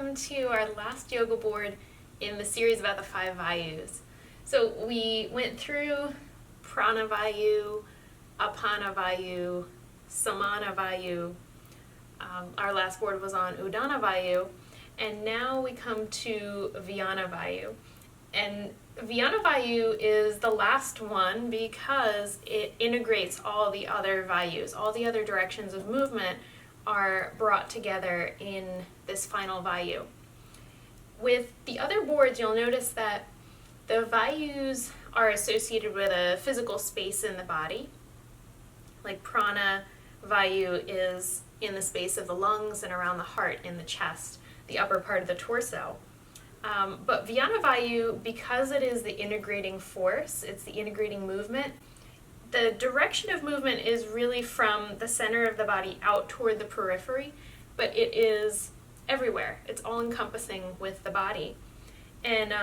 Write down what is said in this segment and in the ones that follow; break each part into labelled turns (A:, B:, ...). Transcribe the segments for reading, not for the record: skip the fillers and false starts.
A: welcome to our last yoga board in the series about the 5 Vayus. So we went through Prana Vayu, Apana Vayu, Samana Vayu. Our last board was on Udana Vayu, and now we come to VYANA Vayu. And VYANA Vayu is the last one because it integrates all the other Vayus. All the other directions of movement are brought together in this final Vayu. With the other boards, you'll notice that the Vayus are associated with a physical space in the body. Like Prana Vayu is in the space of the lungs and around the heart in the chest, the upper part of the torso. But VYANA Vayu, because it is the integrating force, it's the integrating movement, the direction of movement is really from the center of the body out toward the periphery, but it is everywhere. It's all encompassing with the body. And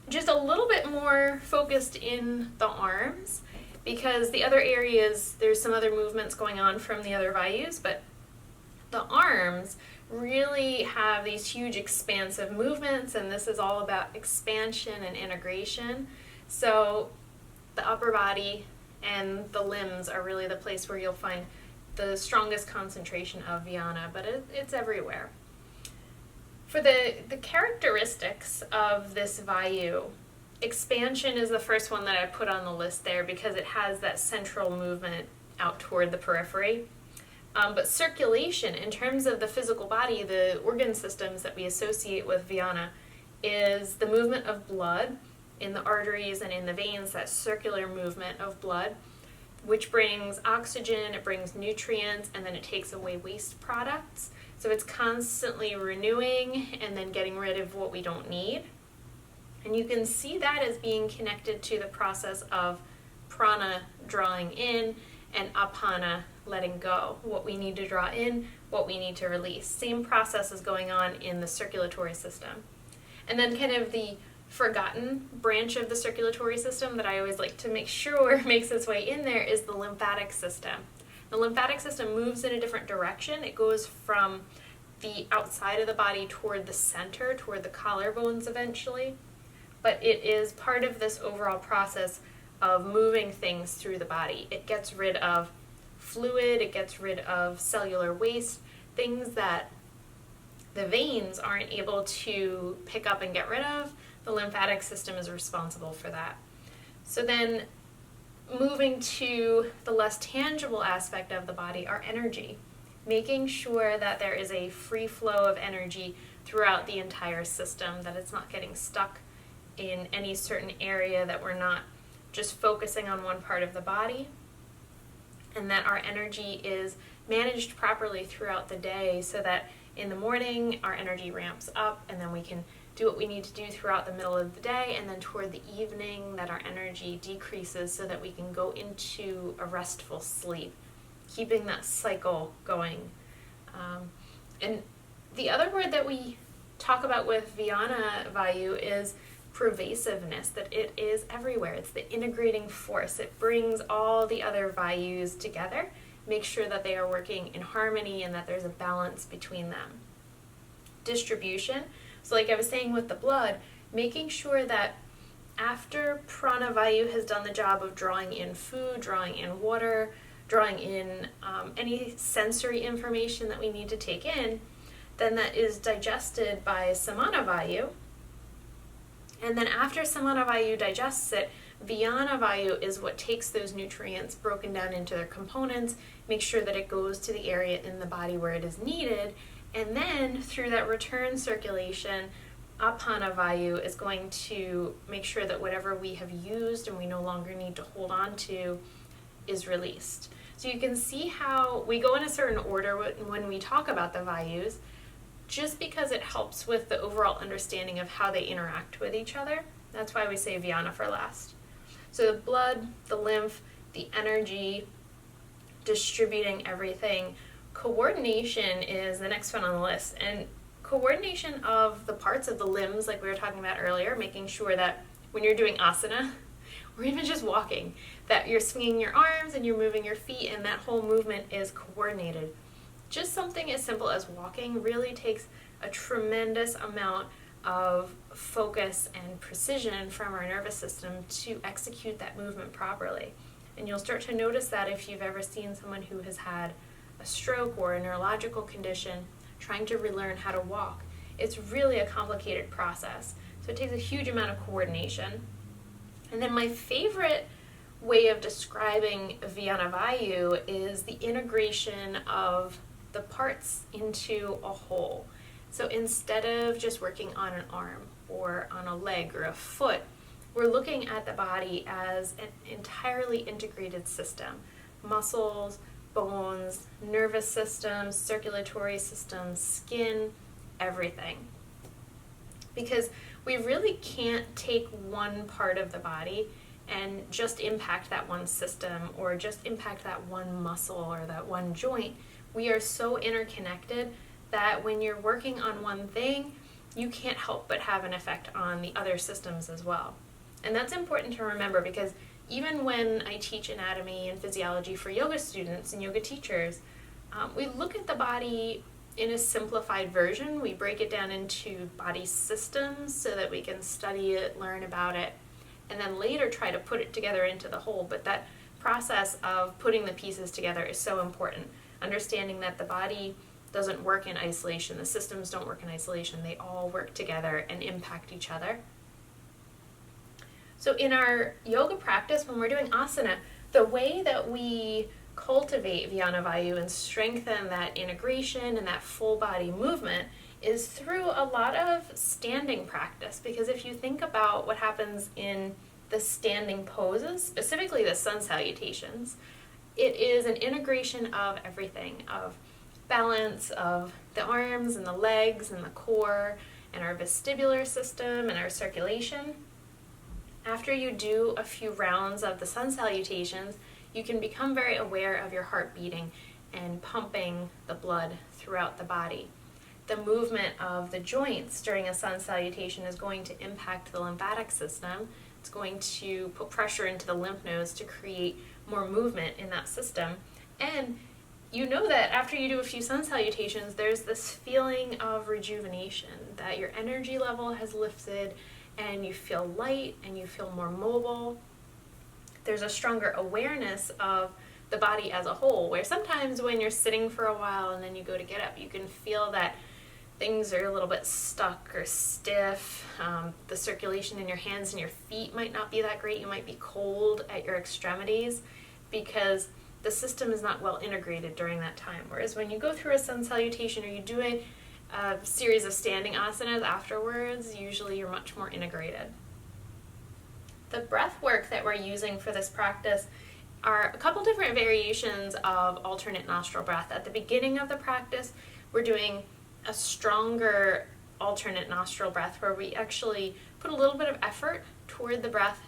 A: just a little bit more focused in the arms, because the other areas, there's some other movements going on from the other Vayus, but the arms really have these huge expansive movements, and this is all about expansion and integration. So the upper body and the limbs are really the place where you'll find the strongest concentration of VYANA, but it's everywhere. For the characteristics of this Vayu, expansion is the first one that I put on the list there because it has that central movement out toward the periphery. But circulation, in terms of the physical body, the organ systems that we associate with VYANA, is the movement of blood in the arteries and in the veins, that circular movement of blood, which brings oxygen, it brings nutrients, and then it takes away waste products. So it's constantly renewing and then getting rid of what we don't need. And you can see that as being connected to the process of prana drawing in and apana letting go. What we need to draw in, what we need to release. Same process is going on in the circulatory system. And then kind of the forgotten branch of the circulatory system that I always like to make sure makes its way in there is the lymphatic system. The lymphatic system moves in a different direction. It goes from the outside of the body toward the center, toward the collarbones eventually. But it is part of this overall process of moving things through the body. It gets rid of fluid, it gets rid of cellular waste, things that the veins aren't able to pick up and get rid of. The lymphatic system is responsible for that. So then moving to the less tangible aspect of the body, our energy, making sure that there is a free flow of energy throughout the entire system, that it's not getting stuck in any certain area, that we're not just focusing on one part of the body, and that our energy is managed properly throughout the day so that in the morning our energy ramps up and then we can do what we need to do throughout the middle of the day, and then toward the evening that our energy decreases so that we can go into a restful sleep, keeping that cycle going. And the other word that we talk about with VYANA Vayu is pervasiveness, that it is everywhere. It's the integrating force. It brings all the other Vayus together, make sure that they are working in harmony and that there's a balance between them. Distribution. So like I was saying with the blood, making sure that after Prana Vayu has done the job of drawing in food, drawing in water, drawing in any sensory information that we need to take in, then that is digested by Samana Vayu. And then after Samana Vayu digests it, VYANA Vayu is what takes those nutrients broken down into their components, make sure that it goes to the area in the body where it is needed, and then through that return circulation, Apana Vayu is going to make sure that whatever we have used and we no longer need to hold on to is released. So you can see how we go in a certain order when we talk about the Vayus, just because it helps with the overall understanding of how they interact with each other. That's why we say VYANA for last. So the blood, the lymph, the energy, distributing everything. Coordination is the next one on the list. And coordination of the parts of the limbs, like we were talking about earlier, making sure that when you're doing asana, or even just walking, that you're swinging your arms and you're moving your feet and that whole movement is coordinated. Just something as simple as walking really takes a tremendous amount of focus and precision from our nervous system to execute that movement properly. And you'll start to notice that if you've ever seen someone who has had a stroke or a neurological condition trying to relearn how to walk. It's really a complicated process. So it takes a huge amount of coordination. And then my favorite way of describing VYANA VAYU is the integration of the parts into a whole. So instead of just working on an arm or on a leg or a foot, we're looking at the body as an entirely integrated system. Muscles, bones, nervous system, circulatory system, skin, everything. Because we really can't take one part of the body and just impact that one system or just impact that one muscle or that one joint. We are so interconnected that when you're working on one thing, you can't help but have an effect on the other systems as well. And that's important to remember, because even when I teach anatomy and physiology for yoga students and yoga teachers, we look at the body in a simplified version. We break it down into body systems so that we can study it, learn about it, and then later try to put it together into the whole. But that process of putting the pieces together is so important. Understanding that the body doesn't work in isolation, the systems don't work in isolation, they all work together and impact each other. So in our yoga practice, when we're doing asana, the way that we cultivate VYANA VAYU and strengthen that integration and that full body movement is through a lot of standing practice. Because if you think about what happens in the standing poses, specifically the sun salutations, it is an integration of everything, of balance, of the arms and the legs and the core and our vestibular system and our circulation. After you do a few rounds of the sun salutations, you can become very aware of your heart beating and pumping the blood throughout the body. The movement of the joints during a sun salutation is going to impact the lymphatic system. It's going to put pressure into the lymph nodes to create more movement in that system. And you know that after you do a few sun salutations, there's this feeling of rejuvenation, that your energy level has lifted and you feel light and you feel more mobile. There's a stronger awareness of the body as a whole, where sometimes when you're sitting for a while and then you go to get up, you can feel that things are a little bit stuck or stiff. The circulation in your hands and your feet might not be that great. You might be cold at your extremities because the system is not well integrated during that time. Whereas when you go through a sun salutation or you do a series of standing asanas afterwards, usually you're much more integrated. The breath work that we're using for this practice are a couple different variations of alternate nostril breath. At the beginning of the practice, we're doing a stronger alternate nostril breath where we actually put a little bit of effort toward the breath,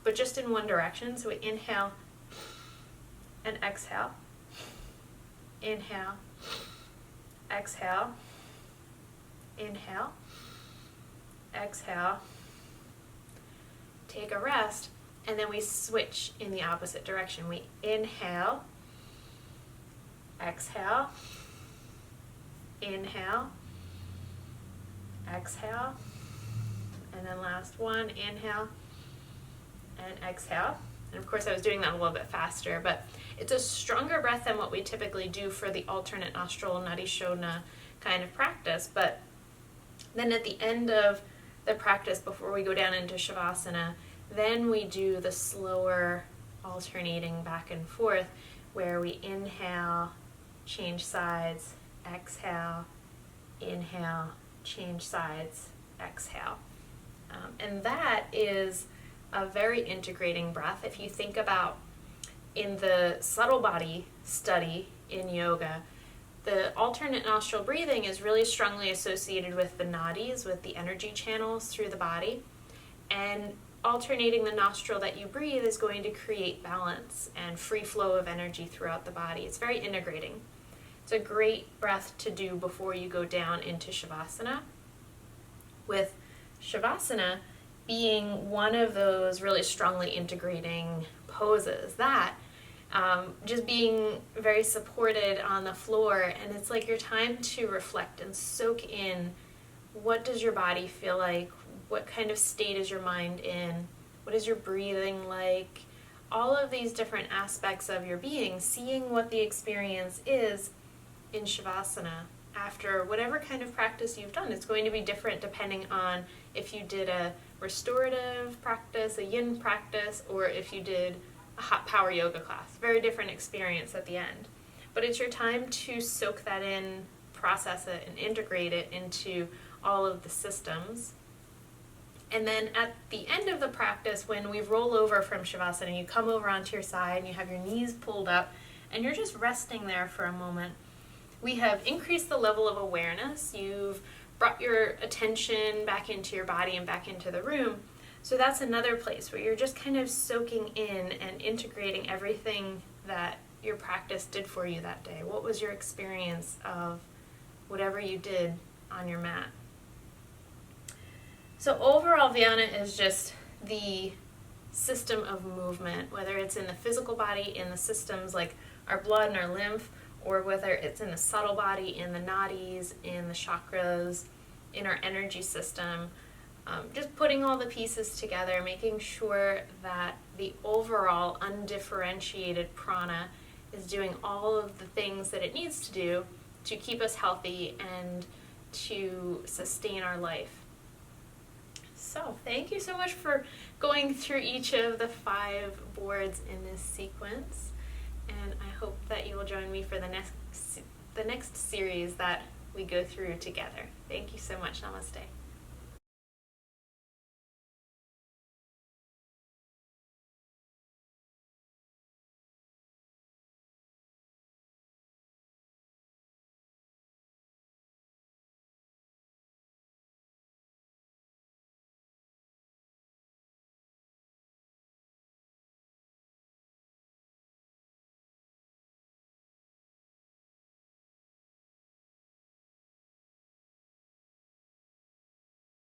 A: but just in one direction. So we inhale and exhale, inhale, exhale, inhale, exhale, take a rest, and then we switch in the opposite direction. We inhale, exhale, inhale, exhale, and then last one, inhale and exhale. And of course I was doing that a little bit faster, but it's a stronger breath than what we typically do for the alternate nostril Nadi Shodhana kind of practice. But then at the end of the practice, before we go down into Savasana, then we do the slower alternating back and forth where we inhale, change sides, exhale, inhale, change sides, exhale. And that is a very integrating breath. If you think about in the subtle body study in yoga, the alternate nostril breathing is really strongly associated with the nadis, with the energy channels through the body. And alternating the nostril that you breathe is going to create balance and free flow of energy throughout the body. It's very integrating. It's a great breath to do before you go down into Shavasana, with Shavasana being one of those really strongly integrating poses that just being very supported on the floor. And it's like your time to reflect and soak in, what does your body feel like? What kind of state is your mind in? What is your breathing like? All of these different aspects of your being, seeing what the experience is in Shavasana after whatever kind of practice you've done. It's going to be different depending on if you did a restorative practice, a yin practice, or if you did a hot power yoga class. Very different experience at the end. But it's your time to soak that in, process it, and integrate it into all of the systems. And then at the end of the practice, when we roll over from Shavasana, you come over onto your side and you have your knees pulled up and you're just resting there for a moment. We have increased the level of awareness. You've brought your attention back into your body and back into the room. So that's another place where you're just kind of soaking in and integrating everything that your practice did for you that day. What was your experience of whatever you did on your mat? So overall, Vyana is just the system of movement, whether it's in the physical body, in the systems like our blood and our lymph, or whether it's in the subtle body, in the nadis, in the chakras, in our energy system. Just putting all the pieces together, making sure that the overall undifferentiated prana is doing all of the things that it needs to do to keep us healthy and to sustain our life. So thank you so much for going through each of the 5 boards in this sequence. And I hope that you will join me for the next series that we go through together. Thank you so much. Namaste.